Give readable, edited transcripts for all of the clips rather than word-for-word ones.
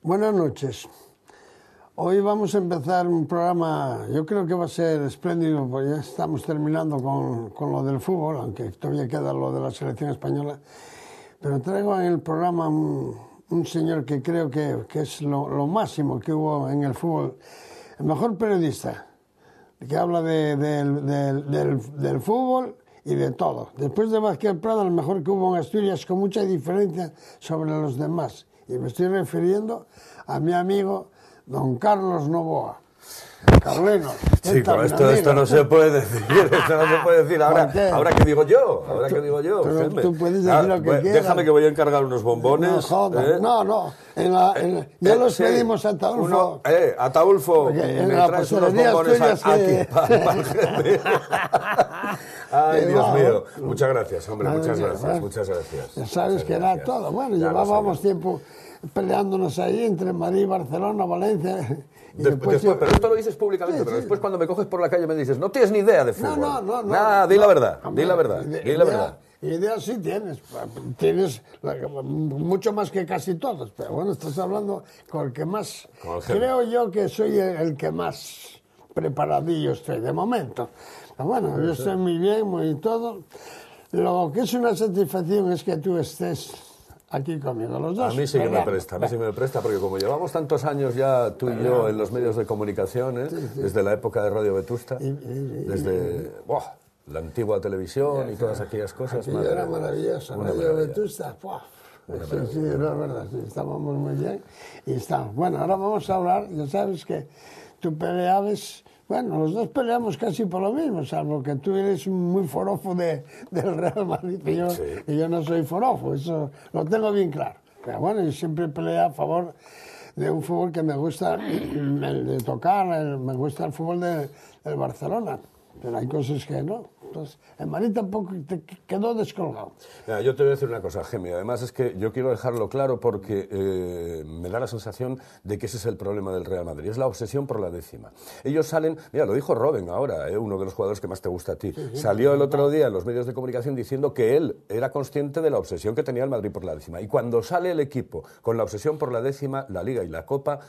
Buenas noches. Hoy vamos a empezar un programa, yo creo que va a ser espléndido, porque ya estamos terminando con lo del fútbol, aunque todavía queda lo de la selección española. Pero traigo en el programa un señor que creo que es lo máximo que hubo en el fútbol, el mejor periodista, que habla del fútbol y de todo. Después de Vázquez Prada, el mejor que hubo en Asturias, con mucha diferencia sobre los demás. Y me estoy refiriendo a mi amigo don Carlos Novoa. Carleno. Chico, esto no se puede decir, Ahora que digo yo, Tú puedes decir lo que quieras. Déjame que voy a encargar unos bombones. No jodas, no. Ya los pedimos a Ataulfo. Ataulfo, me traes unos bombones aquí para el jefe. Ay, Dios mío. Muchas gracias, hombre, muchas gracias. Ya sabes que era todo. Bueno, llevábamos tiempo peleándonos ahí entre Madrid, Barcelona, Valencia. Después, pero esto lo dices públicamente, pero después cuando me coges por la calle me dices, no tienes ni idea de fútbol. No. Nada, di la verdad. Ideas sí tienes mucho más que casi todos, pero bueno, estás hablando con el que más, creo yo que soy el que más preparadillo estoy de momento. Pero bueno, yo estoy muy bien, muy todo. Lo que es una satisfacción es que tú estés aquí conmigo, los dos. A mí sí que me presta, porque como llevamos tantos años ya tú y yo en los medios de comunicación, desde la época de Radio Vetusta, desde la antigua televisión y todas aquellas cosas. Era maravilloso, Radio Vetusta, sí, era verdad, estábamos muy bien y estamos. Bueno, ahora vamos a hablar, ya sabes que tú peleabas. Bueno, los dos peleamos casi por lo mismo, salvo que tú eres muy forofo del Real Madrid y yo no soy forofo, eso lo tengo bien claro. Pero bueno, yo siempre peleé a favor de un fútbol que me gusta, el de tocar, me gusta el fútbol del Barcelona, pero hay cosas que no. Entonces, el Madrid tampoco te quedó descolgado. Mira, yo te voy a decir una cosa, Gemi. Además es que yo quiero dejarlo claro porque me da la sensación de que ese es el problema del Real Madrid. Es la obsesión por la décima. Ellos salen, mira, lo dijo Robben ahora, uno de los jugadores que más te gusta a ti. Salió el otro día en los medios de comunicación diciendo que él era consciente de la obsesión que tenía el Madrid por la décima. Y cuando sale el equipo con la obsesión por la décima, la Liga y la Copa,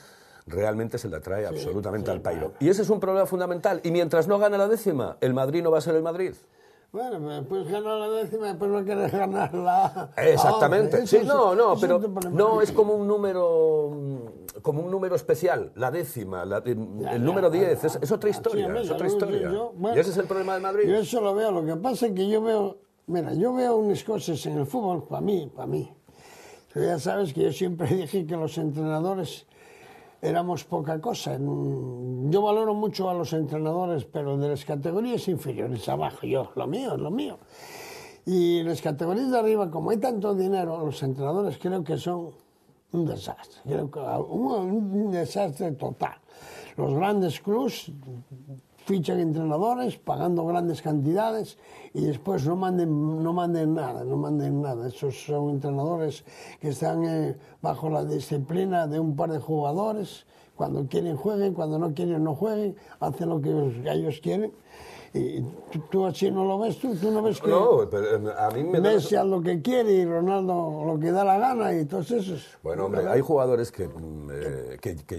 realmente se la trae absolutamente al pairo. Y ese es un problema fundamental. Y mientras no gana la décima, el Madrid no va a ser el Madrid. Bueno, pues ganar la décima, después no quieres ganar la... Exactamente. Sí, pero no es como un número especial, la décima, el número 10, es otra historia, y ese es el problema del Madrid. Yo eso lo veo, lo que pasa es que yo veo unas cosas en el fútbol, para mí. Pero ya sabes que yo siempre dije que los entrenadores éramos poca cosa. Yo valoro mucho a los entrenadores, pero de las categorías inferiores abajo, lo mío. Y en las categorías de arriba, como hay tanto dinero, los entrenadores creo que son un desastre. Un desastre total. Los grandes clubs fichan entrenadores pagando grandes cantidades y después no manden nada. Esos son entrenadores que están bajo la disciplina de un par de jugadores. Cuando quieren jueguen, cuando no quieren no jueguen, hacen lo que ellos quieren. Y tú así no lo ves, tú no ves que pero a mí me Messi a lo que quiere y Ronaldo lo que da la gana y entonces eso. Bueno, hombre, hay jugadores que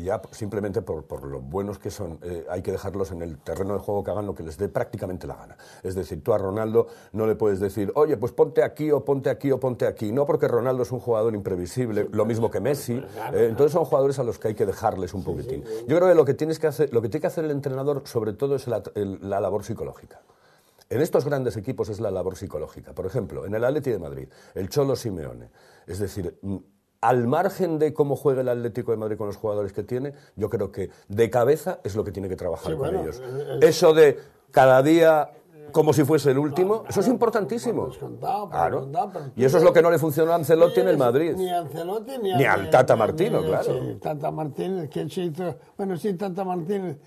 ya simplemente por lo buenos que son, hay que dejarlos en el terreno de juego que hagan lo que les dé prácticamente la gana. Es decir, tú a Ronaldo no le puedes decir, oye, pues ponte aquí o ponte aquí o ponte aquí. No, porque Ronaldo es un jugador imprevisible, lo mismo que Messi. Entonces son jugadores a los que hay que dejarles un poquitín. Yo creo que lo que tiene que hacer el entrenador sobre todo es la labor psicológica. En estos grandes equipos es la labor psicológica. Por ejemplo, en el Atleti de Madrid, el Cholo Simeone. Es decir, al margen de cómo juegue el Atlético de Madrid con los jugadores que tiene, yo creo que de cabeza es lo que tiene que trabajar con ellos. Eso de cada día como si fuese el último, eso es importantísimo. Claro. Y eso es lo que no le funcionó a Ancelotti en el Madrid. Ni a Ancelotti ni al Tata Martino, claro. Sí, Tata Martínez, que se hizo... Bueno, sí, Tata Martínez...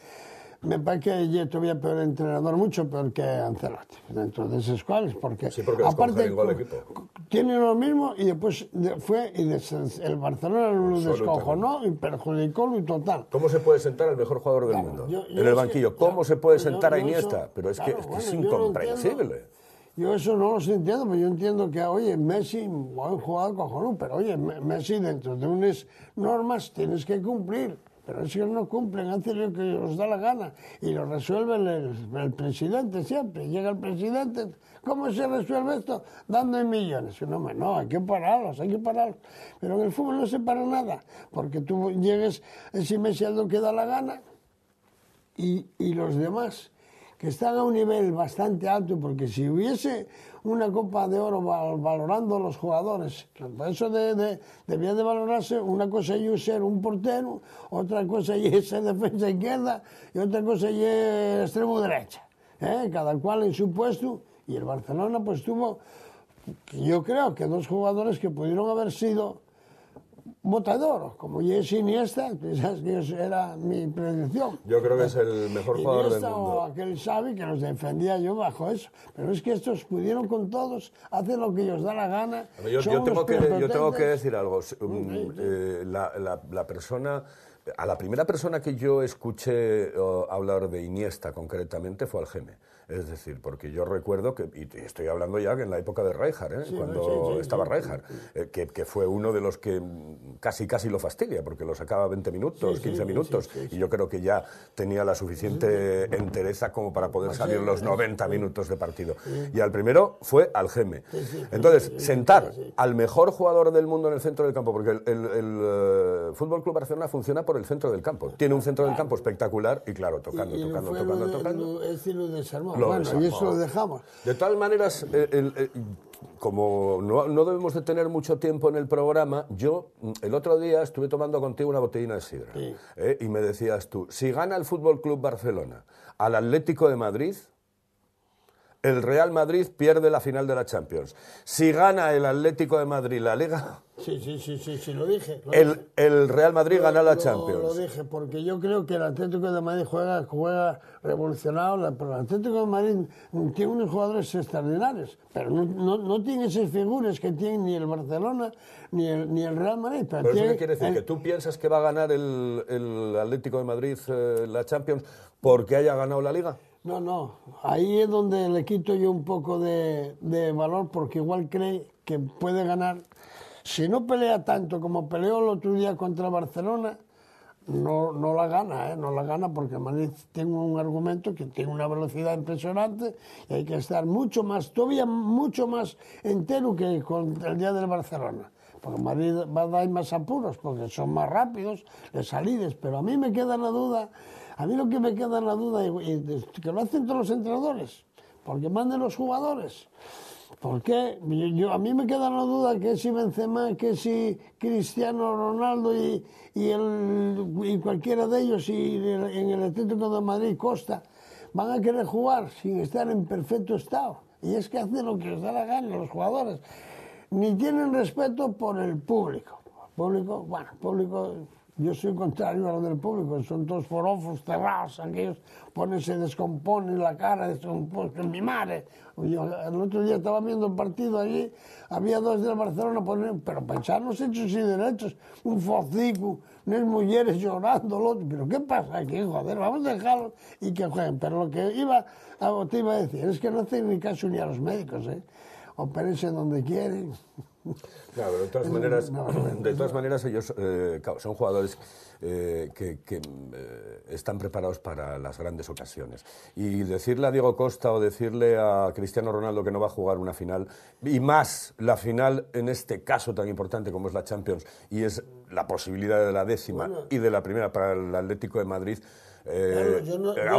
me parece que es todavía peor entrenador, mucho peor que Ancelotti, dentro de esas cuales, porque, sí, porque aparte el equipo. Tiene lo mismo y después el Barcelona lo descojonó y perjudicó y total. ¿Cómo se puede sentar al mejor jugador del mundo en el banquillo? ¿Cómo se puede sentar a Iniesta? Pero es que es incomprensible. Yo eso no lo entiendo, pero yo entiendo que, oye, Messi, buen jugador cojonudo, pero oye, Messi dentro de unas normas tienes que cumplir. Pero es que no cumplen, hacen lo que les da la gana y lo resuelve el presidente siempre. Llega el presidente, ¿cómo se resuelve esto? Dando millones. No, hay que pararlos, hay que pararlos. Pero en el fútbol no se para nada, porque tú llegues, si Messi haz lo que da la gana y los demás que están a un nivel bastante alto, porque si hubiese una Copa de Oro valorando a los jugadores, eso debía de valorarse, una cosa es ser un portero, otra cosa es ser defensa izquierda y otra cosa es extremo derecha, cada cual en su puesto, y el Barcelona pues tuvo, yo creo que 2 jugadores que pudieron haber sido Bota de Oro, como Jesse Iniesta, que era mi predicción. Yo creo que es el mejor jugador del mundo. O aquel Xavi que los defendía yo bajo eso. Pero es que estos pudieron con todos, hacen lo que ellos da la gana. Yo tengo que decir algo. La persona... A la primera persona que yo escuché hablar de Iniesta concretamente fue al Geme. Es decir, porque yo recuerdo que, y estoy hablando ya que en la época de Rijkaard, cuando estaba Rijkaard, que fue uno de los que casi lo fastidia, porque lo sacaba 20 minutos, 15 minutos, y yo creo que ya tenía la suficiente entereza como para poder salir los 90 minutos de partido. Y al primero fue al Geme. Entonces, sentar al mejor jugador del mundo en el centro del campo, porque el Fútbol Club Barcelona funciona por el centro del campo. Tiene un centro del campo espectacular y claro, tocando. Y eso lo dejamos. De todas maneras, como no debemos de tener mucho tiempo en el programa, yo el otro día estuve tomando contigo una botellina de sidra, y me decías tú, si gana el Fútbol Club Barcelona al Atlético de Madrid, el Real Madrid pierde la final de la Champions. Si gana el Atlético de Madrid la Liga... Sí, lo dije. El Real Madrid gana la Champions. Lo dije, porque yo creo que el Atlético de Madrid juega revolucionado, pero el Atlético de Madrid tiene unos jugadores extraordinarios, pero no tiene esas figuras que tienen ni el Barcelona ni el Real Madrid. ¿Pero eso qué quiere decir? ¿Que tú piensas que va a ganar el Atlético de Madrid la Champions porque haya ganado la Liga? No, ahí es donde le quito yo un poco de valor, porque igual cree que puede ganar. Si no pelea tanto como peleó el otro día contra Barcelona, no la gana, porque Madrid tiene un argumento que tiene una velocidad impresionante y hay que estar todavía mucho más entero que con el día del Barcelona. Porque Madrid va a dar más apuros, porque son más rápidos, de salidas, pero a mí me queda la duda. A mí lo que me queda en la duda, y que lo hacen todos los entrenadores, porque manden los jugadores. Porque a mí me queda la duda que si Benzema, que si Cristiano Ronaldo y cualquiera de ellos, y en el Atlético de Madrid, Costa, van a querer jugar sin estar en perfecto estado. Y es que hacen lo que les da la gana los jugadores. Ni tienen respeto por el público. Público... Yo soy contrario a lo del público, son todos forofos, cerrados, aquellos se descomponen la cara, descomponen mi madre. El otro día estaba viendo el partido allí, había 2 del Barcelona, pero pensarnos hechos y derechos, un focico, unas mujeres llorando, pero ¿qué pasa aquí? Joder, vamos a dejarlo y que jueguen. Pero lo que te iba a decir es que no hacen ni caso ni a los médicos, opérense donde quieren. Claro, de todas maneras ellos claro, son jugadores que están preparados para las grandes ocasiones. Y decirle a Diego Costa o decirle a Cristiano Ronaldo que no va a jugar una final, y más la final en este caso tan importante como es la Champions, y es la posibilidad de la 10ª y de la primera para el Atlético de Madrid,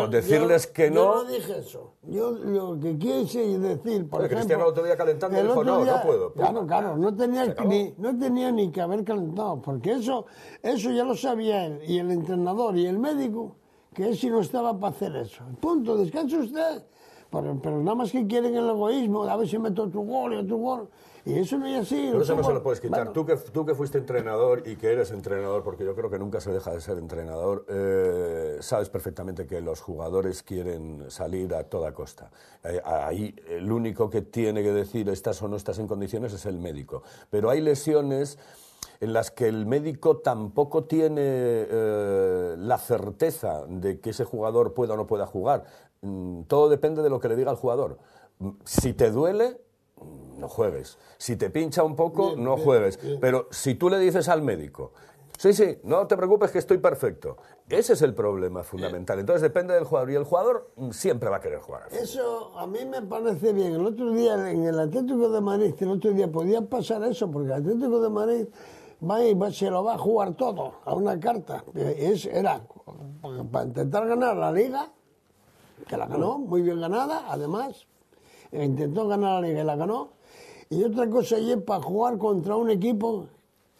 decirles que no... Yo no dije eso. Yo lo que quise decir, por ejemplo... Cristiano el otro día calentando dijo, no puedo. Claro, no tenía ni que haber calentado, porque eso ya lo sabía él, y el entrenador, y el médico, que él sí no estaba para hacer eso. Punto, descanse usted. Pero nada más que quieren el egoísmo, a ver si meto otro gol y otro gol. Y eso no es así. Pero eso no se lo puedes quitar. Bueno, Tú que fuiste entrenador y que eres entrenador, porque yo creo que nunca se deja de ser entrenador, sabes perfectamente que los jugadores quieren salir a toda costa. Ahí el único que tiene que decir estás o no estás en condiciones es el médico. Pero hay lesiones en las que el médico tampoco tiene la certeza de que ese jugador pueda o no pueda jugar. Todo depende de lo que le diga al jugador. Si te duele, no juegues. Si te pincha un poco, bien, no bien, juegues. bien. Pero si tú le dices al médico, sí, no te preocupes que estoy perfecto, ese es el problema fundamental. Entonces depende del jugador y el jugador siempre va a querer jugar. eso a mí me parece bien. El otro día en el Atlético de Madrid, el otro día podía pasar eso, porque el Atlético de Madrid se lo va a jugar todo a una carta. Era para intentar ganar la Liga, que la ganó, muy bien ganada, además. Intentó ganar la Liga y la ganó. Y otra cosa es para jugar contra un equipo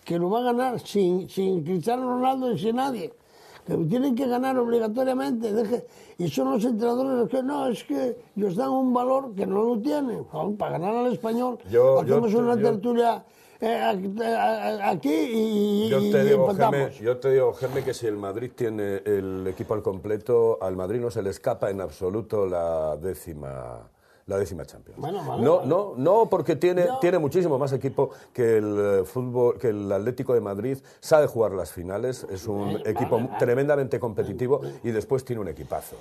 que lo va a ganar sin Cristiano Ronaldo y sin nadie. Que tienen que ganar obligatoriamente. Y son los entrenadores los que no, es que ellos dan un valor que no lo tienen. Para ganar al Español, hacemos una tertulia aquí y empatamos. Yo te digo, Jaime, que si el Madrid tiene el equipo al completo, al Madrid no se le escapa en absoluto la décima Champions. Bueno, vale, no, porque tiene muchísimo más equipo que el fútbol, que el Atlético de Madrid. Sabe jugar las finales, es un equipo tremendamente competitivo y después tiene un equipazo.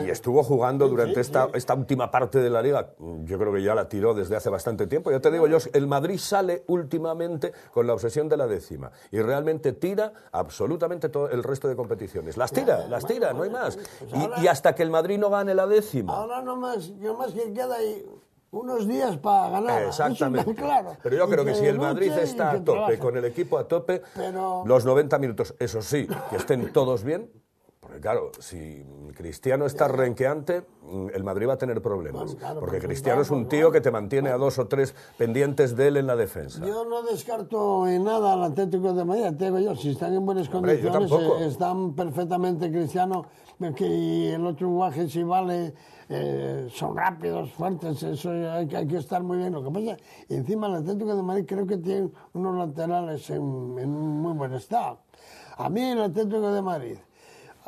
Y estuvo jugando durante esta última parte de la Liga, yo creo que ya la tiró desde hace bastante tiempo. Ya te digo yo, el Madrid sale últimamente con la obsesión de la décima y realmente tira absolutamente todo el resto de competiciones. Las tira, no hay más. Y hasta que el Madrid no gane la décima. Ahora no más que queda ahí unos días para ganar. Exactamente. Claro. Pero yo creo que si el Madrid está a tope, con el equipo a tope, los 90 minutos, eso sí, que estén todos bien, porque claro, si Cristiano está renqueante, el Madrid va a tener problemas. Claro, porque Cristiano es un tío que te mantiene a 2 o 3 pendientes de él en la defensa. Yo no descarto en nada al Atlético de Madrid, te digo yo, si están en buenas condiciones, están perfectamente Cristiano, que el otro Guaje si vale, son rápidos, fuertes, eso hay que estar muy bien. Lo que pasa, y encima el Atlético de Madrid creo que tiene unos laterales en muy buen estado. A mí el Atlético de Madrid,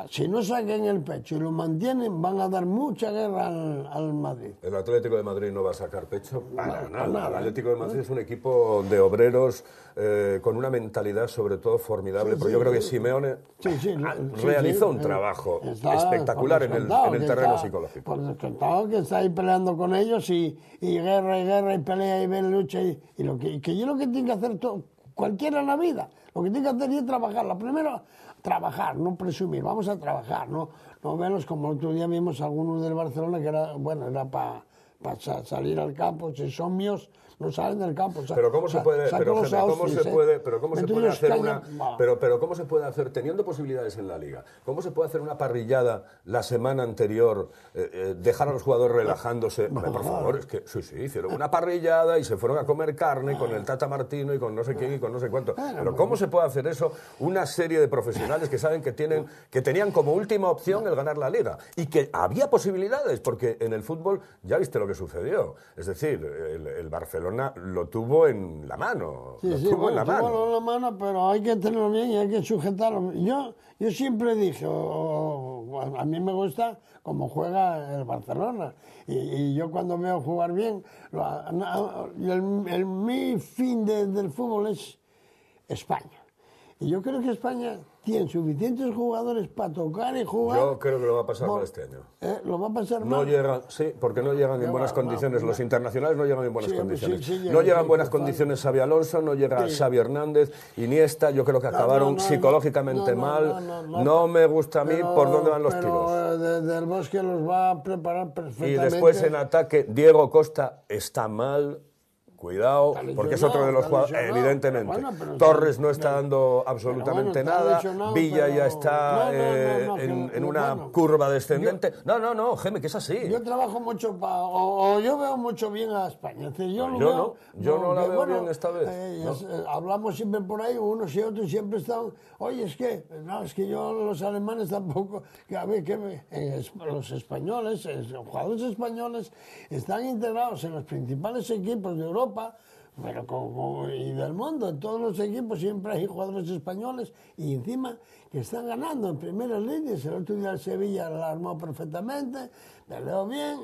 si no saquen el pecho y lo mantienen, van a dar mucha guerra al Madrid. El Atlético de Madrid no va a sacar pecho para nada. El Atlético de Madrid es un equipo de obreros con una mentalidad sobre todo formidable, pero yo creo que Simeone realizó un trabajo espectacular en el terreno psicológico. Por descontado que está ahí peleando con ellos y guerra y pelea y ven lucha y lo que tiene que hacer cualquiera en la vida, lo que tiene que hacer es trabajar. Primero, trabajar, no presumir, vamos a trabajar, no verlos como el otro día vimos algunos del Barcelona que era para salir al campo, si son míos no salen del campo. Pero cómo se puede hacer teniendo posibilidades en la Liga? ¿Cómo se puede hacer una parrillada la semana anterior, dejar a los jugadores relajándose? Por favor, es que sí, hicieron una parrillada y se fueron a comer carne con el Tata Martino y con no sé quién y con no sé cuánto. Pero ¿cómo se puede hacer eso una serie de profesionales que saben que tenían como última opción el ganar la Liga? Y que había posibilidades, porque en el fútbol ya viste lo que sucedió. Es decir, el Barcelona lo tuvo en la mano. Tuvo en la mano, pero hay que tenerlo bien y hay que sujetarlo. Yo siempre dije, a mí me gusta cómo juega el Barcelona. Y yo cuando veo jugar bien, mi fin del fútbol es España. Y yo creo que España tiene suficientes jugadores para tocar y jugar. Yo creo que lo va a pasar mal este año. ¿Lo va a pasar mal? No llegan, sí, porque no llegan en buenas condiciones. Los internacionales no llegan en buenas condiciones. No llegan en buenas condiciones Xabi Alonso, no llega Xavi Hernández, Iniesta. Yo creo que acabaron psicológicamente mal. No me gusta a mí por dónde van los tiros. Del Bosque los va a preparar perfectamente. Y después en ataque, Diego Costa está mal. Cuidado, porque es otro de los jugadores, evidentemente. Torres no está dando absolutamente nada. Villa ya está en una curva descendente. No, Jaime, que es así. Yo trabajo mucho yo veo mucho bien a España. Yo no la veo bien esta vez. Hablamos siempre por ahí, unos y otros siempre están. Oye, es que yo los alemanes tampoco. Los españoles, los jugadores españoles están integrados en los principales equipos de Europa, pero y del mundo, en todos los equipos siempre hay jugadores españoles y encima que están ganando en primeras líneas. El otro día el Sevilla la armó perfectamente, peleó bien,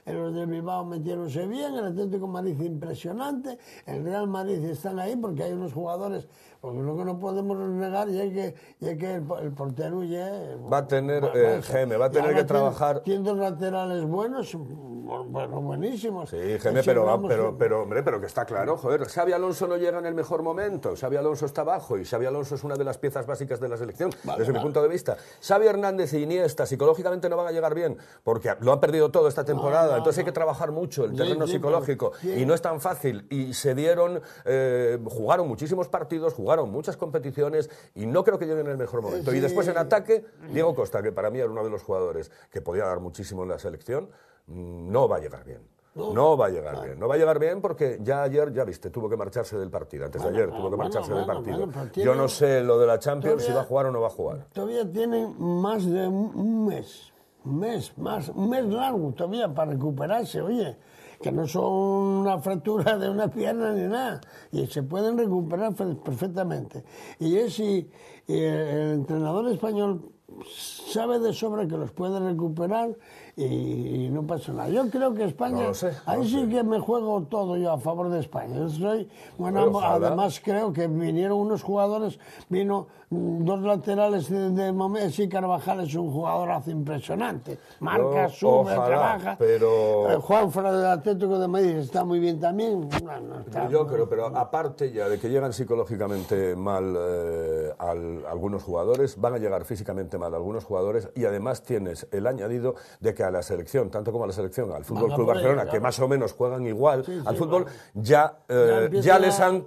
los de Bilbao metiéronse bien, el Atlético de Madrid impresionante, el Real Madrid están ahí porque hay unos jugadores, porque lo que no podemos negar y es que el portero ya va a tener, Geme, va a tener que trabajar. Tiene dos laterales buenos, bueno, buenísimos. Sí, Geme, pero que está claro, joder, Xabi Alonso no llega en el mejor momento, Xabi Alonso está abajo y Xabi Alonso es una de las piezas básicas de la selección, desde mi punto de vista. Xavi Hernández y Iniesta psicológicamente no van a llegar bien, porque lo han perdido todo esta temporada, entonces hay que trabajar mucho el terreno psicológico, y no es tan fácil, y se dieron, jugaron muchísimos partidos, jugaron muchas competiciones, y no creo que lleguen en el mejor momento. Y después en ataque, Diego Costa, que para mí era uno de los jugadores que podía dar muchísimo en la selección, no va a llegar bien. No va a llegar bien, no va a llegar bien porque ya ayer, ya viste, tuvo que marcharse del partido, antes de ayer tuvo que marcharse del partido. Yo no sé lo de la Champions, si va a jugar o no va a jugar. Todavía tienen más de un mes largo todavía para recuperarse, oye, que no son una fractura de una pierna ni nada, y se pueden recuperar perfectamente. Y el entrenador español sabe de sobra que los puede recuperar y no pasa nada. Yo creo que España, no sé, sí que me juego todo yo a favor de España. Yo soy, bueno, además creo que vinieron unos jugadores, vino dos laterales de Momés y Carvajal es un jugadorazo impresionante. Marca, sube, trabaja. Pero Juan fuera del Atlético de Madrid está muy bien también. Yo creo, pero aparte ya de que llegan psicológicamente mal algunos jugadores, van a llegar físicamente mal algunos jugadores, y además tienes el añadido de que a la selección, tanto como a la selección, al Fútbol Club Barcelona, claro, que más o menos juegan igual, al fútbol, claro, ya les han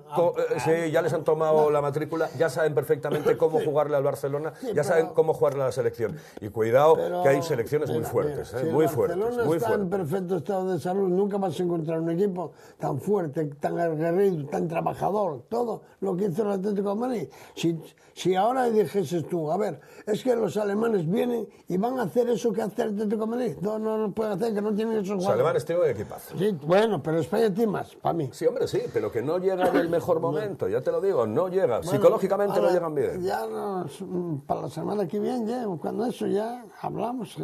tomado la matrícula, ya saben perfectamente cómo jugarle al Barcelona, ya saben cómo jugarle a la selección. Y cuidado, que hay selecciones muy fuertes, muy fuertes. Barcelona está en perfecto estado de salud, nunca vas a encontrar un equipo tan fuerte, tan aguerrido, tan trabajador, todo lo que hizo el Atlético de Madrid. Si ahora dijeses tú, a ver, es que los alemanes vienen y van a hacer eso que hace el Atlético de Madrid. No lo pueden hacer, que no tienen esos jugadores. Los alemanes tienen un equipazo. Sí, bueno, pero España tiene más, para mí. Sí, hombre, sí, pero que no llega en el mejor momento, ya te lo digo, no llega. Bueno, psicológicamente no llegan bien. Ya para la semana que viene, cuando eso ya hablamos,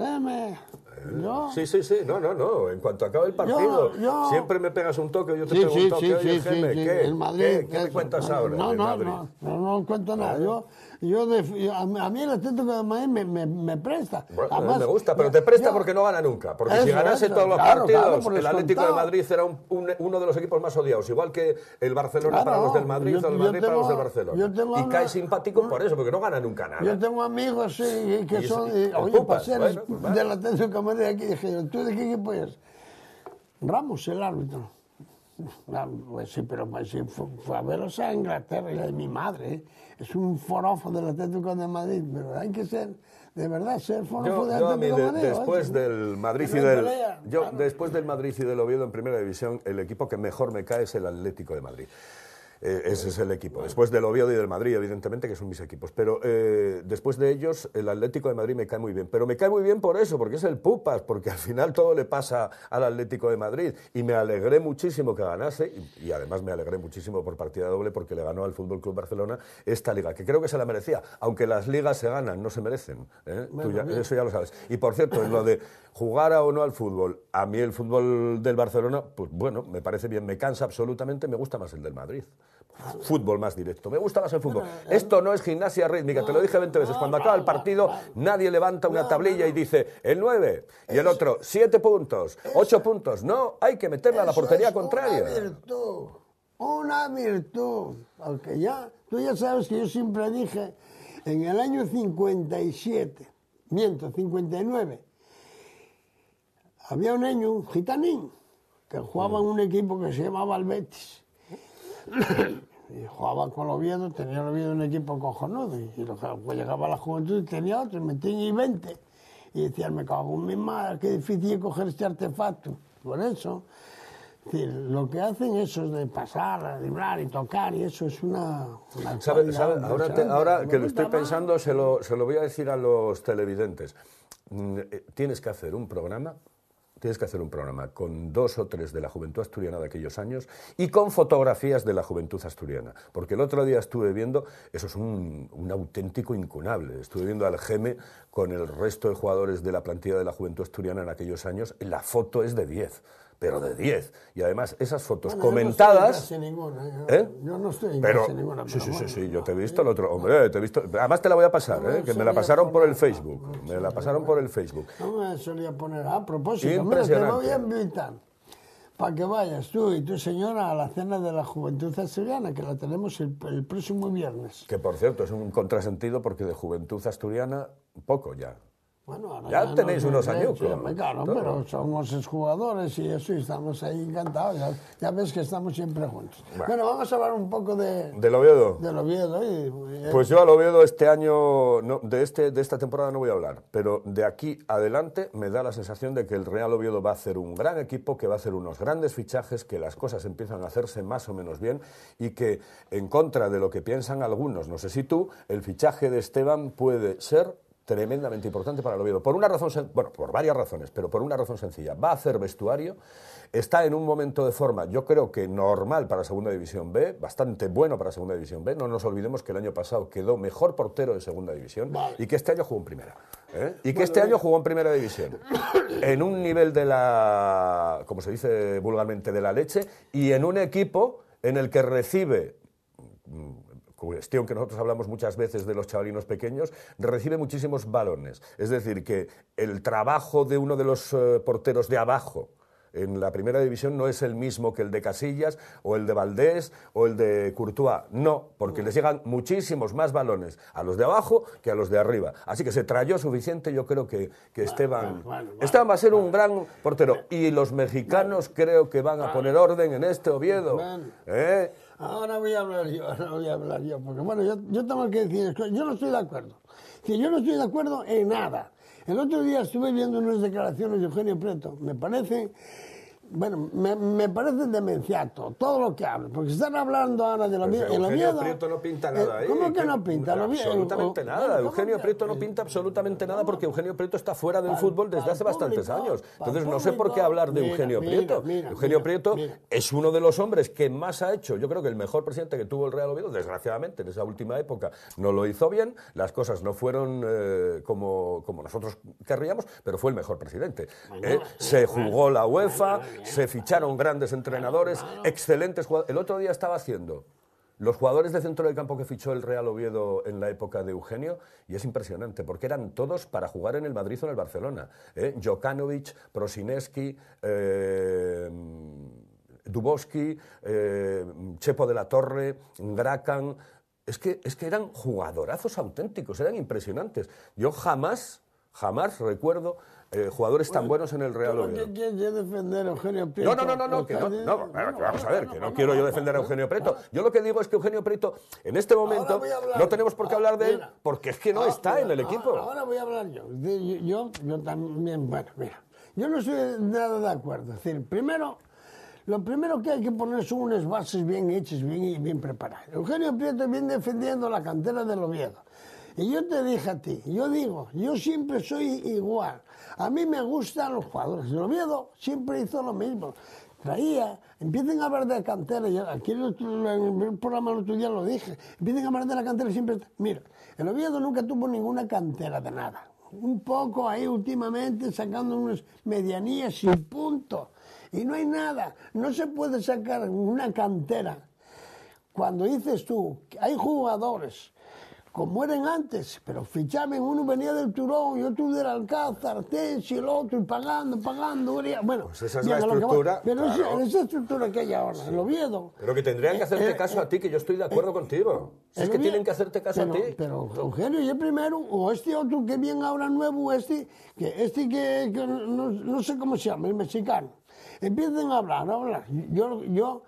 yo... Sí, no, en cuanto acabe el partido, siempre me pegas un toque, yo te pego un toque, oye, Geme, ¿qué me cuentas ahora? No cuento nada, a mí el Atlético de Madrid me presta. Bueno, además, me gusta, pero te presta porque no gana nunca. Porque si ganase todos los partidos, el Atlético de Madrid era uno de los equipos más odiados. Igual que el Barcelona para los del Madrid o el Madrid para los del Barcelona. Y cae simpático por eso, porque no gana nunca nada. Yo tengo amigos que son... Oye, para ser del Atlético de Madrid aquí, dije, ¿tú de qué equipo eres? Ramos, el árbitro. Pues sí, pero fue a verlos a Inglaterra, y de mi madre, es un forofo del Atlético de Madrid, pero hay que ser, de verdad, ser forofo del Atlético de Madrid. Después del Madrid después del Madrid y del Oviedo en Primera División, el equipo que mejor me cae es el Atlético de Madrid. Ese es el equipo. Después del Oviedo y del Madrid, evidentemente, que son mis equipos. Pero después de ellos, el Atlético de Madrid me cae muy bien. Pero me cae muy bien por eso, porque es el Pupas, porque al final todo le pasa al Atlético de Madrid. Y me alegré muchísimo que ganase, y además me alegré muchísimo por partida doble, porque le ganó al Fútbol Club Barcelona esta liga, que creo que se la merecía. Aunque las ligas se ganan, no se merecen. Eso ya lo sabes. Y por cierto, en lo de jugar o no al fútbol, a mí el fútbol del Barcelona, pues bueno, me parece bien, me cansa absolutamente, me gusta más el del Madrid. Fútbol más directo, me gusta más el fútbol. Esto no es gimnasia rítmica, te lo dije 20 veces. Cuando acaba el partido, nadie levanta una tablilla y dice el 9 y el otro 7 puntos, 8 puntos. No, hay que meterla a la portería contraria. Una virtud. Aunque tú ya sabes que yo siempre dije, en el año 59, había un año, un gitanín, que jugaba en un equipo que se llamaba el Betis. Y jugaba con el Oviedo, tenía el Oviedo un equipo cojonudo, y llegaba a la juventud y tenía otro, metí 20. Y decían, me cago en mi madre, qué difícil es coger este artefacto. Por eso, es decir, lo que hacen eso es de pasar, a driblar y tocar, y eso es una ¿Sabes? Ahora que lo estoy pensando, se lo voy a decir a los televidentes. Tienes que hacer un programa tienes que hacer un programa con 2 o 3 de la juventud asturiana de aquellos años y con fotografías de la juventud asturiana. Porque el otro día estuve viendo, eso es un auténtico incunable, estuve viendo al Geme con el resto de jugadores de la plantilla de la juventud asturiana en aquellos años, la foto es de 10. Pero de 10. Y además, esas fotos comentadas... Yo no estoy en casi ninguna. ¿Eh? Yo no estoy en pero, casi ninguna. Sí, yo te he visto el otro... Hombre, te he visto... Además te la voy a pasar, que me la pasaron por el Facebook. Me la pasaron por el Facebook. No me solía poner... A propósito, mira, te voy a invitar para que vayas tú y tu señora a la cena de la juventud asturiana, que la tenemos el próximo viernes. Que, por cierto, es un contrasentido porque de juventud asturiana, poco ya. Bueno, ya tenéis unos años. Claro, pero somos exjugadores y eso, y estamos ahí encantados. Ya ves que estamos siempre juntos. Bueno, vamos a hablar un poco ¿Del Oviedo? Del Oviedo. Pues yo al Oviedo este año, no, de esta temporada no voy a hablar, pero de aquí adelante me da la sensación de que el Real Oviedo va a hacer un gran equipo, que va a hacer unos grandes fichajes, que las cosas empiezan a hacerse más o menos bien y que, en contra de lo que piensan algunos, no sé si tú, el fichaje de Esteban puede ser tremendamente importante para el Oviedo. Por una razón, bueno, por varias razones, pero por una razón sencilla. Va a hacer vestuario, está en un momento de forma, yo creo que normal para Segunda División B, bastante bueno para Segunda División B. No nos olvidemos que el año pasado quedó mejor portero de Segunda División y que este año jugó en Primera. Y que este año jugó en Primera División. En un nivel de la, como se dice vulgarmente, de la leche, y en un equipo en el que recibe... cuestión que nosotros hablamos muchas veces de los chavalinos pequeños, recibe muchísimos balones. Es decir, que el trabajo de uno de los porteros de abajo en la Primera División no es el mismo que el de Casillas o el de Valdés o el de Courtois. No, porque les llegan muchísimos más balones a los de abajo que a los de arriba. Así que se trayó suficiente, yo creo que Esteban va a ser un gran portero. Y los mexicanos creo que van a poner orden en este Oviedo. Ahora voy a hablar yo, porque bueno, yo tengo que decir, yo no estoy de acuerdo. Yo no estoy de acuerdo en nada. El otro día estuve viendo unas declaraciones de Eugenio Prieto, me parece demenciato todo lo que habla, porque están hablando ahora de Oviedo. Eugenio Prieto no pinta nada ahí. ¿Cómo que no pinta? Absolutamente nada. Eugenio Prieto no pinta absolutamente nada porque Eugenio Prieto está fuera del fútbol desde hace bastantes años. Entonces no sé por qué hablar de Eugenio Prieto. Eugenio Prieto es uno de los hombres que más ha hecho. Yo creo que el mejor presidente que tuvo el Real Oviedo, desgraciadamente, en esa última época no lo hizo bien, las cosas no fueron como nosotros querríamos, pero fue el mejor presidente. Se jugó la UEFA, se ficharon grandes entrenadores, excelentes jugadores. El otro día estaba haciendo los jugadores de centro del campo que fichó el Real Oviedo en la época de Eugenio, y es impresionante, porque eran todos para jugar en el Madrid o en el Barcelona. Jokanovic, Prosineski, Dubovsky, Chepo de la Torre, Gracan. Es que eran jugadorazos auténticos, eran impresionantes. Yo jamás recuerdo jugadores tan buenos en el Real Oviedo. ¿Qué quieres defender a Eugenio Prieto? Vamos a ver, que no quiero yo defender a Eugenio Prieto. Yo lo que digo es que Eugenio Prieto, en este momento, no tenemos por qué hablar de él, porque es que no está en el equipo. Ahora voy a hablar yo. Yo también, bueno, mira, yo no estoy nada de acuerdo. Es decir, lo primero que hay que poner son unas bases bien hechas, bien preparadas. Eugenio Prieto viene defendiendo la cantera del Oviedo. Y yo te dije a ti, yo siempre soy igual. A mí me gustan los jugadores. El Oviedo siempre hizo lo mismo. Empiecen a hablar de cantera. Aquí en el programa el otro día lo dije. Empiecen a hablar de la cantera siempre. Mira, el Oviedo nunca tuvo ninguna cantera de nada. Un poco ahí últimamente sacando unas medianías sin punto. Y no hay nada. No se puede sacar una cantera. Cuando dices tú, hay jugadores como eran antes, pero fichaban, uno venía del Turón y otro del Alcázar, y el otro, y pagando. Bueno, pues esa es la estructura. Pero esa estructura que hay ahora, el Oviedo. Pero que tendrían que hacerte caso a ti, que yo estoy de acuerdo contigo. Es que tienen que hacerte caso a ti. Pero Eugenio, yo primero, o este otro que viene ahora nuevo, que no sé cómo se llama, el mexicano. Empiezan a hablar. Yo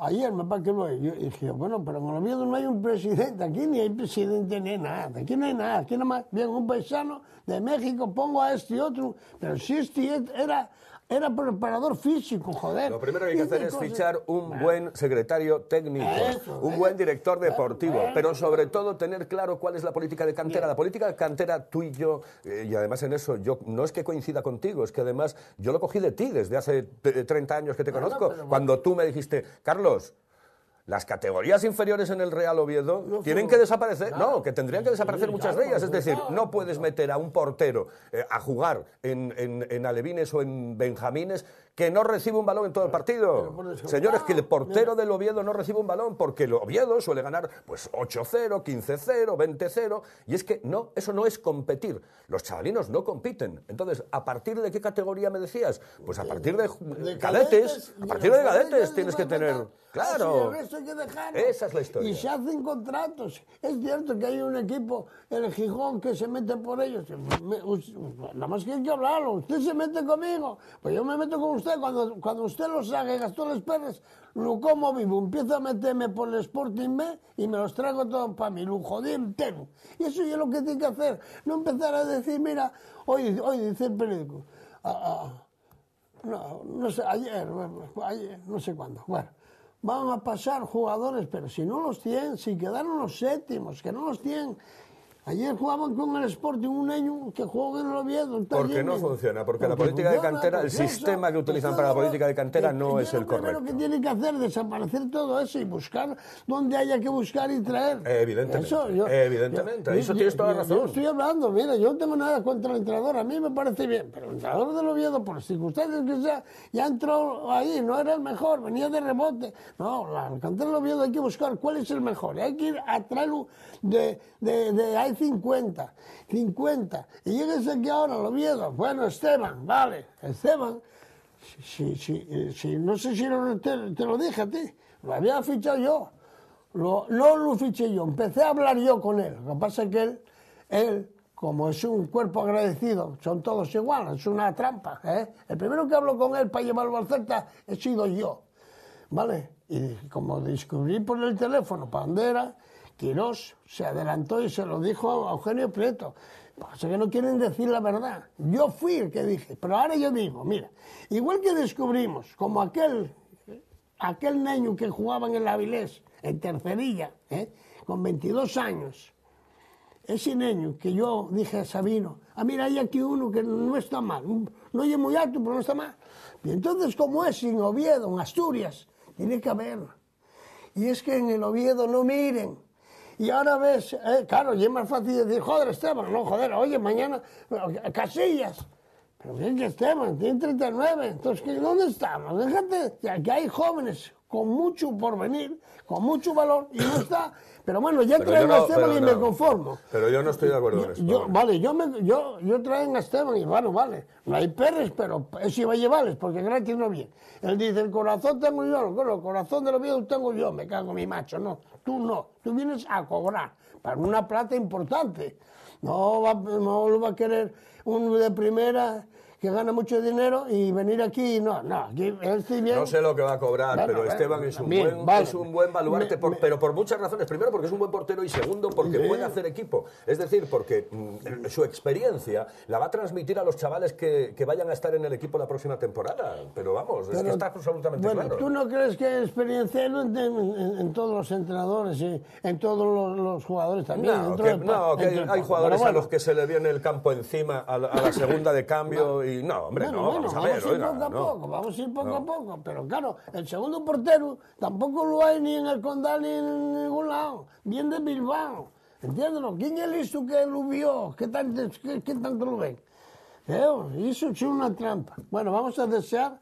ayer me parece que lo yo dije, bueno, pero en el Oviedo no hay un presidente, aquí ni hay presidente ni hay nada, aquí no hay nada, aquí nomás viene un paisano de México, pongo a este y otro, pero si este era era preparador físico, joder. Lo primero que hay que hacer es fichar un buen secretario técnico, un buen director deportivo, pero sobre todo tener claro cuál es la política de cantera. La política de cantera, tú y yo, y además en eso, yo no es que coincida contigo, es que además yo lo cogí de ti desde hace 30 años que te conozco, cuando tú me dijiste, Carlos, las categorías inferiores en el Real Oviedo tienen que desaparecer. No, que tendrían que desaparecer muchas de ellas. Es decir, no puedes meter a un portero a jugar en alevines o en benjamines que no recibe un balón en todo el partido. Señores, que el portero del Oviedo no recibe un balón porque el Oviedo suele ganar pues 8-0, 15-0, 20-0. Y es que no, eso no es competir. Los chavalinos no compiten. Entonces, ¿a partir de qué categoría me decías? Pues a partir de cadetes. A partir de cadetes tienes que tener... Claro. Esa es la historia. Y se hacen contratos. Es cierto que hay un equipo, el Gijón, que se mete por ellos. Nada más que hay que hablarlo. Usted se mete conmigo. Pues yo me meto con usted. Cuando usted lo saque, gastó los perros, lo como vivo. Empiezo a meterme por el Sporting B y me los traigo todos para mí. Lo jodí entero. Y eso es lo que tiene que hacer. No empezar a decir, mira, hoy dice el periódico. No sé, ayer, no sé cuándo. Bueno. Van a pasar jugadores, pero si no los tienen, si quedaron los séptimos, que no los tienen. Ayer jugaban con el Sporting un año que juega en el Oviedo. Porque no funciona, porque la política de cantera, el sistema que utilizan para la política de cantera no es el correcto. Lo que tiene que hacer es desaparecer todo eso y buscar donde haya que buscar y traer. Evidentemente, evidentemente, eso tienes toda la razón. Yo estoy hablando, mira, yo no tengo nada contra el entrenador, a mí me parece bien, pero el entrenador del Oviedo, por las circunstancias que sea, ya entró ahí, no era el mejor, venía de rebote. No, la cantera del Oviedo hay que buscar cuál es el mejor, y hay que ir a traerlo hay 50, y llegues aquí ahora al Oviedo, bueno, Esteban, vale, Esteban, no sé si te lo dije a ti, lo había fichado yo, no lo fiché yo, empecé a hablar yo con él, lo que pasa es que él como es un cuerpo agradecido, son todos iguales, es una trampa, el primero que hablo con él para llevarlo al Celta he sido yo, ¿vale? Y como descubrí por el teléfono para dónde era, Quirós se adelantó y se lo dijo a Eugenio Prieto. Pasa que no quieren decir la verdad. Yo fui el que dije, pero ahora yo digo, mira, igual que descubrimos, como aquel niño que jugaba en el Avilés, en tercerilla, con 22 años, ese niño que yo dije a Sabino, mira, hay aquí uno que no está mal, no es muy alto, pero no está mal. Y entonces, como es en Oviedo, en Asturias, tiene que haber. Y es que en el Oviedo no miren. Y ahora ves, claro, y es más fácil decir, joder, Esteban, no, joder, oye, mañana, Casillas. Pero bien que Esteban, tiene 39, entonces, ¿dónde estamos? Déjate, ya que hay jóvenes con mucho por venir, con mucho valor, y no está. Pero bueno, ya traen a Esteban y me conformo. Pero yo no estoy de acuerdo con esto. Vale, yo traen a Esteban y bueno, vale, no hay perres, pero eso iba a llevarles, porque gratis no viene. Él dice, el corazón tengo yo, el corazón de los viejos tengo yo, me cago en mi macho, no, tú vienes a cobrar, para una plata importante. No lo va a querer uno de primera que gana mucho dinero y venir aquí, no, aquí estoy bien. No sé lo que va a cobrar, pero Esteban es un buen baluarte, pero por muchas razones. Primero, porque es un buen portero y segundo, porque puede hacer equipo. Es decir, porque su experiencia la va a transmitir a los chavales que vayan a estar en el equipo la próxima temporada. Pero vamos, es que está absolutamente claro. ¿Tú no crees que hay experiencia en todos los entrenadores y en todos los jugadores también? Hay jugadores a los que se le viene el campo encima a la segunda de cambio. No, hombre, vamos a ver. Vamos a ir poco a poco, pero claro, el segundo portero tampoco lo hay ni en el Condal ni en ningún lado, bien de Bilbao, entiéndelo, ¿quién es listo que lo vio? ¿Qué tanto lo ven? Y eso es una trampa. Bueno, vamos a desear,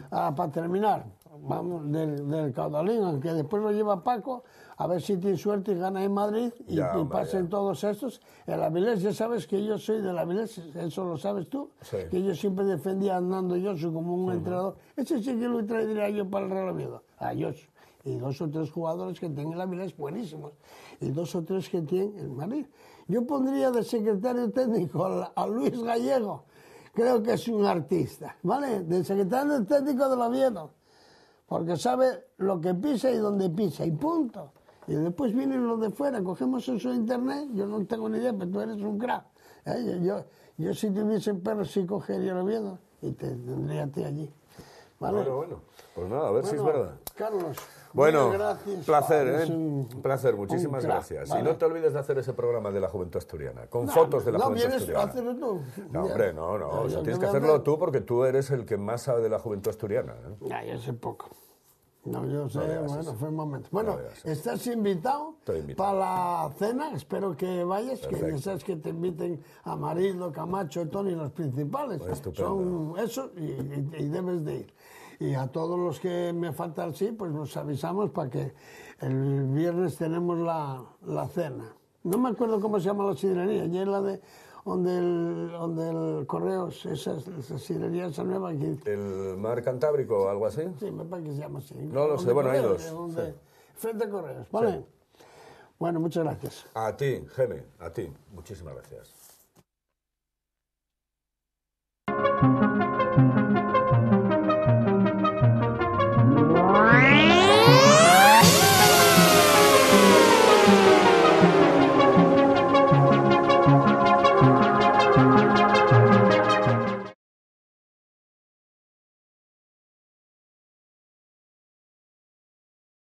para terminar, vamos del Caudalín, aunque después lo lleva Paco, a ver si tiene suerte y gana en Madrid y pasen todos estos. El Avilés, ya sabes que yo soy del Avilés, eso lo sabes tú, que yo siempre defendía a Hernando Josu como un entrenador. Ese sí que lo traería yo para el Real Oviedo, a Josu. Y 2 o 3 jugadores que tienen el Avilés buenísimos, y 2 o 3 que tienen el Madrid. Yo pondría de secretario técnico a Luis Gallego, creo que es un artista, ¿vale? De secretario técnico del Oviedo, porque sabe lo que pisa y dónde pisa, y punto. Y después vienen los de fuera, cogemos eso de internet, yo no tengo ni idea, pero tú eres un crack. Yo si tuviese perros sí cogería el Oviedo, y te tendría a ti allí. ¿Vale? Bueno, pues nada, a ver si es verdad. Carlos, bueno, gracias. placer, Es un placer, muchísimas crack, gracias. ¿vale? Y no te olvides de hacer ese programa de la Juventud Asturiana, con fotos de la Juventud Asturiana. No, vienes a hacerlo tú. No, hombre, no, o sea, tienes que hacer... hacerlo tú porque tú eres el que más sabe de la Juventud Asturiana. Ya, yo sé poco. No, yo sé, eso. fue un momento. Bueno, estás invitado para la cena, espero que vayas, perfecto. que ya sabes que te inviten a Marido, Camacho, Tony, los principales. Estupendo. Son eso y debes de ir. Y a todos los que me faltan, sí, pues nos avisamos para que el viernes tenemos la cena. No me acuerdo cómo se llama la sidrería, y es la de donde el Correos, esa sidrería esa nueva que... ¿El Mar Cantábrico o algo así? Sí, me parece que se llama así. No lo sé, bueno, hay dos. Sí. Frente a Correos, ¿vale? Sí. Bueno, muchas gracias. A ti, Geme, a ti. Muchísimas gracias.